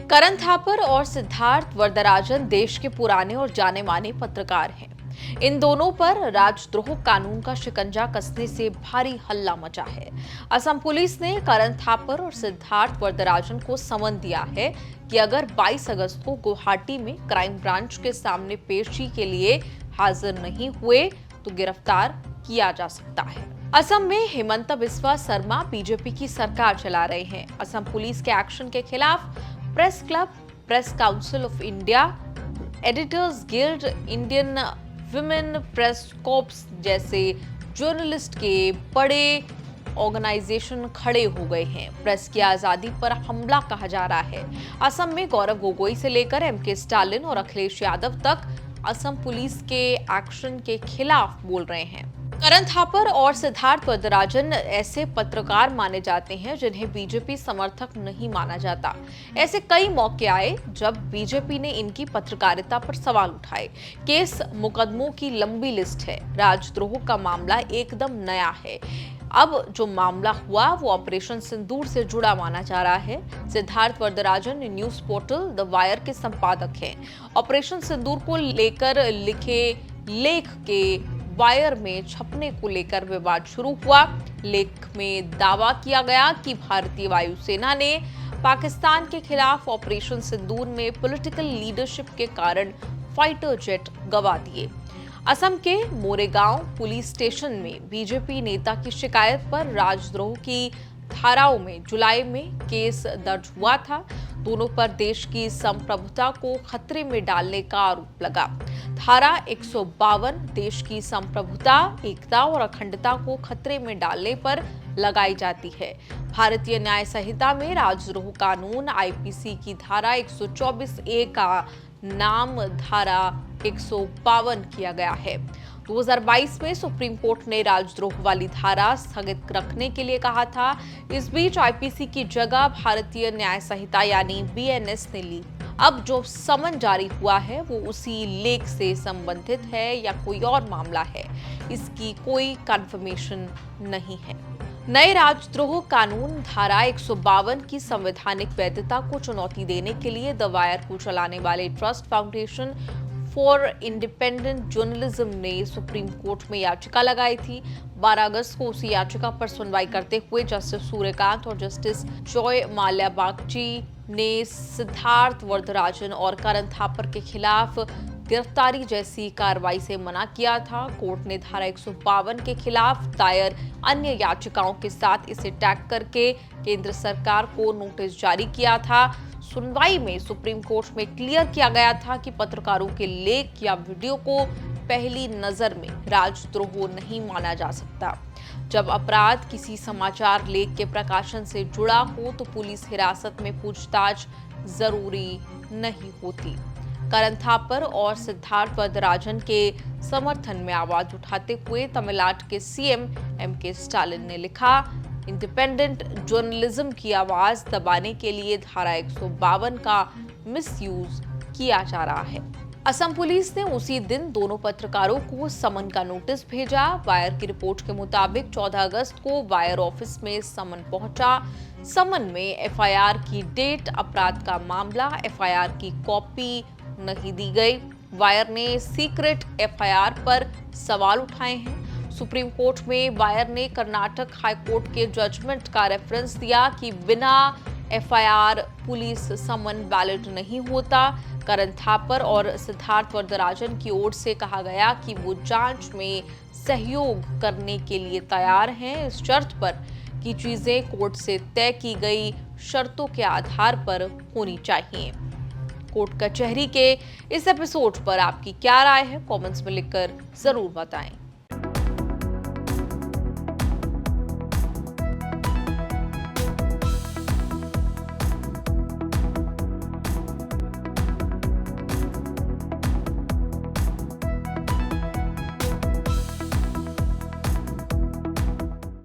करण थापर और सिद्धार्थ वरदराजन देश के पुराने और जाने माने पत्रकार हैं। इन दोनों पर राजद्रोह कानून का शिकंजा कसने से भारी हल्ला मचा है। असम पुलिस ने करण थापर और सिद्धार्थ वरदराजन को समन दिया है कि अगर 22 अगस्त को गुवाहाटी में क्राइम ब्रांच के सामने पेशी के लिए हाजिर नहीं हुए तो गिरफ्तार किया जा सकता है। असम में हिमंत बिस्वा शर्मा बीजेपी की सरकार चला रहे हैं। असम पुलिस के एक्शन के खिलाफ press club, press council of India, editors guild, Indian women press corps जैसे जर्नलिस्ट के बड़े ऑर्गेनाइजेशन खड़े हो गए हैं। प्रेस की आजादी पर हमला कहा जा रहा है। असम में गौरव गोगोई से लेकर एमके स्टालिन और अखिलेश यादव तक असम पुलिस के एक्शन के खिलाफ बोल रहे हैं। करण थापर और सिद्धार्थ वरदराजन ऐसे पत्रकार माने जाते हैं जिन्हें बीजेपी समर्थक नहीं माना जाता। ऐसे कई मौके आए जब बीजेपी ने इनकी पत्रकारिता पर सवाल उठाए। केस मुकदमों की लंबी लिस्ट है। राजद्रोह का मामला एकदम नया है। अब जो मामला हुआ वो ऑपरेशन सिंदूर से जुड़ा माना जा रहा है। Siddharth Varadarajan news portal the wire के संपादक हैं। ऑपरेशन सिंदूर को लेकर लिखे लेख के वायर में छपने को लेकर विवाद शुरू हुआ। लेख में दावा किया गया कि भारतीय वायुसेना ने पाकिस्तान के खिलाफ ऑपरेशन सिंदूर में पॉलिटिकल लीडरशिप के कारण फाइटर जेट गंवा दिए। असम के मोरेगांव पुलिस स्टेशन में बीजेपी नेता की शिकायत पर राजद्रोह की धाराओं में जुलाई में केस दर्ज हुआ था। दोनों पर देश की संप्रभुता को खतरे में डालने का आरोप लगा। धारा 152 देश की संप्रभुता, एकता और अखंडता को खतरे में डालने पर लगाई जाती है। भारतीय न्याय संहिता में राजद्रोह कानून आईपीसी की धारा 124A का नाम धारा 152 किया गया है। 2022 में सुप्रीम कोर्ट ने राजद्रोह वाली धारा स्थगित रखने के लिए कहा था। इस बीच आईपीसी की जगह भारतीय न्याय संहिता यानी बीएनएस ने ली। अब जो समन जारी हुआ है वो उसी लेख से संबंधित है या कोई और मामला है, इसकी कोई कंफर्मेशन नहीं है। नए राजद्रोह कानून धारा 152 की संवैधानिक वैधता को चुनौती देने के लिए द वायर को चलाने वाले trust foundation for independent journalism ने सुप्रीम कोर्ट में याचिका लगाई थी। 12 अगस्त को उसी याचिका पर सुनवाई करते हुए जस्टिस सूर्यकांत और जस्टिस जॉय माल्या बागची ने सिद्धार्थ वरदराजन और करण थापर के खिलाफ गिरफ्तारी जैसी कार्रवाई से मना किया था। कोर्ट ने धारा 152 के खिलाफ दायर अन्य याचिकाओं के साथ इसे टैग करके केंद्र सरकार को नोटिस जारी किया था। सुनवाई में सुप्रीम कोर्ट में क्लियर किया गया था कि पत्रकारों के लेख या वीडियो को पहली नजर में राजद्रोह नहीं माना जा सकता। जब अपराध किसी समाचार लेख के प्रकाशन से जुड़ा हो तो पुलिस हिरासत में पूछताछ जरूरी नहीं होती। करण थापर और सिद्धार्थ वरदराजन के समर्थन में आवाज उठाते हुए तमिलनाडु के सीएम एमके स्टालिन ने लिखा, इंडिपेंडेंट जर्नलिज्म की आवाज दबाने के लिए धारा 152 का मिसयूज किया जा रहा है। असम पुलिस ने उसी दिन दोनों पत्रकारों को समन का नोटिस भेजा। वायर की रिपोर्ट के मुताबिक 14 अगस्त को वायर ऑफिस में समन पहुंचा। समन में एफआईआर की डेट, अपराध का मामला, एफआईआर की कॉपी नहीं दी गई। वायर ने सीक्रेट एफआईआर पर सवाल उठाए हैं। सुप्रीम कोर्ट में वायर ने कर्नाटक हाईकोर्ट के जजमेंट का रेफरेंस दिया कि बिना एफआईआर पुलिस समन वैलिड नहीं होता। करण थापर और सिद्धार्थ वरदराजन की ओर से कहा गया कि वो जांच में सहयोग करने के लिए तैयार हैं, इस शर्त पर कि चीजें कोर्ट से तय की गई शर्तों के आधार पर होनी चाहिए। कोर्ट कचहरी के इस एपिसोड पर आपकी क्या राय है, कमेंट्स में लिखकर जरूर बताएं।